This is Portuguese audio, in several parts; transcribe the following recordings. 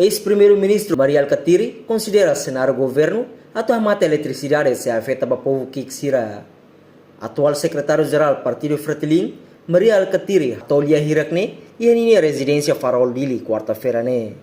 Ex-primeiro-ministro Maria Alcatiri considera cenário governo atau mata eletricidade se afeta para o povo Kiksira. Atual secretário-geral Partido Fretilin, Maria Alcatiri, tolia hirakne e ini residência Farol Dili quarta-feira ne.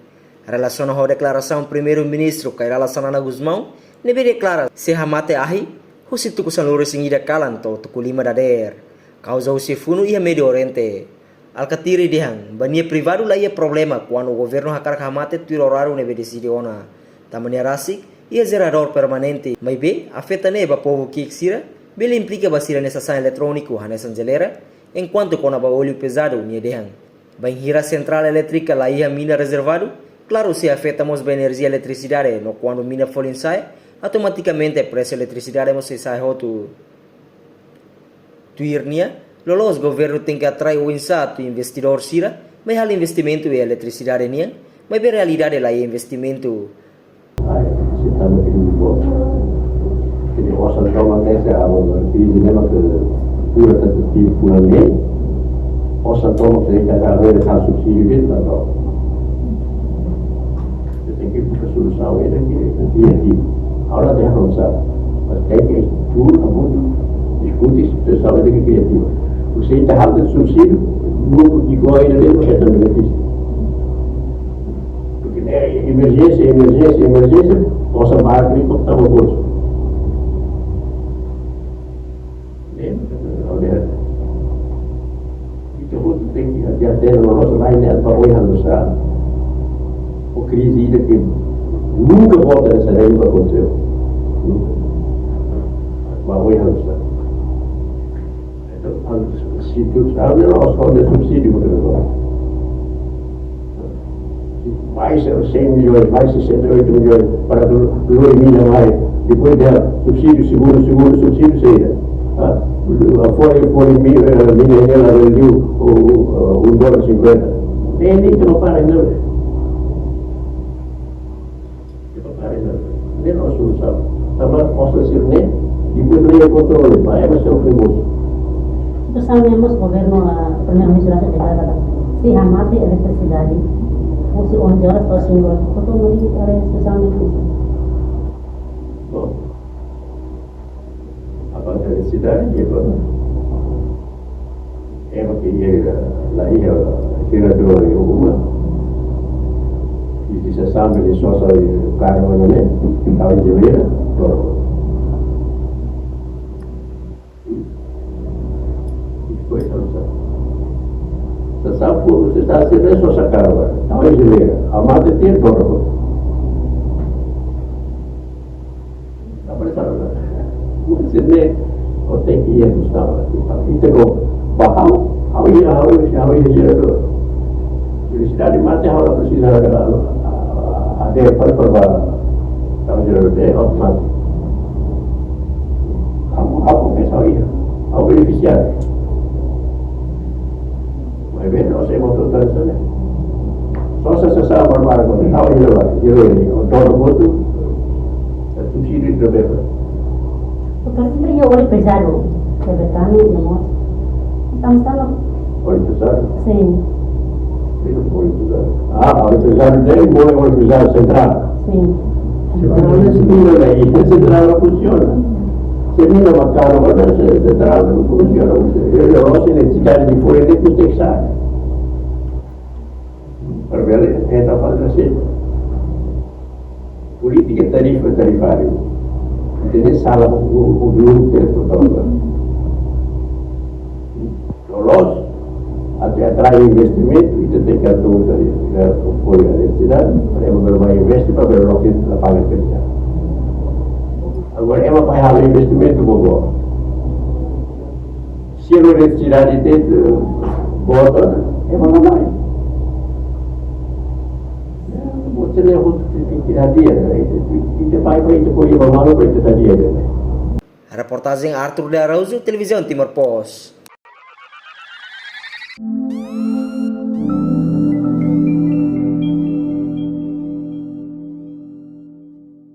Relação à declaração primeiro-ministro Kairala Sanana Guzmão, nebe declara se hamate ahi, husitu kusanlure singida kalan to tukulima dader. Causa o sefuno e a Medio Oriente. Alcatiri dihang, bania privado lá ia problema quando o governo hakar hamate tuir horário nebe decidiona. Tamania rasik, ia zerador permanente, mas be, afeta neba povo Kiksira, bele implica basira nessa sanha eletrônico hanesan gelera, enquanto com a óleo pesado nia dehang. Bem hira central elétrica lá ia mina reservado, claro se afeta mos bem energia eletricidade, no quando mina folin sai, automaticamente preço eletricidade mos sai hotu. Tuirnia, lolos governo tem que atrair o insato investidor sira, mas hal investimento e eletricidade nia, mas bem realidade lá é investimento. Estamos aqui no Lisboa. Jadi orang tahu saya awal ini memang ke pura tertib pulang ni. Orang tahu saya kata ada hal subsidi itu atau. Jadi kita suruh sahaja kita dia di. Orang dia harus sah. Mas que tu kamu diskusi sahaja kita dia di. Você está hal subsidi grupo de goi ele não é tão benefício. Porque emergência possa bater e cortar o bolso. Itu tem que até no nosso lain atau orang besar. O crise ainda que nunca volta nessa lei para acontecer. Mas orang besar. Então, se tu sabe, nós falamos de subsídio para o mais 100 milhões, mais 68 milhões para doar milha mais. Depois dela, subsídio, seguro, subsídio saída. Foi milha dela rendeu $1,50. Nem que não para ainda. Não para ainda. Nem nós solução. Também posso dizer, nem. Depois leia o controle, vai, mas é o famoso. Itu sabemos governo primeiro-ministro da declarada se hamate eletricidade. Fosse 11 horas para 5 horas, quanto morri para especialmente isso? Bom, a eletricidade é uma que lá ia gerador e uma e se sabe de só o carro não é estava de ver depois você sabe você está sendo só sacar agora estava de ver a mata tem todo está parecendo você nem ou tem que ir no estado então bahau how ia gerador eletricidade mata agora precisa ada para kalau gerador é automático kamu pensar ia ao beneficiário mas bem nós temos toda essa né só se você sabe para quando estava ele o todo mundo subsídio de governo. Porque sempre eu olho pesado, secretário de moto. Estamos Olho pesado? Sim. Olho pesado. Olho pesado dele, olho pesado central. Sim. Se você se mira aí, a central não funciona. Se mira uma cara, a central não funciona. Eu não sei necessidade de folha, nem que você sabe. Para ver, está fazendo assim. Política tarifária. Entendeu? Salah o grupo que é todos. Até atrai investimento e tem que atuar o apoio à eletricidade. Para ver investir para ver o que ela paga a eletricidade. Agora, ela vai fazer investimento bobo. Se a eletricidade tem bota, ela não vai. Você não tem que dar dinheiro. E depois vai ter coisa normal para ter dinheiro. Reportagem Arthur de Araujo, Televisão Timor Pos.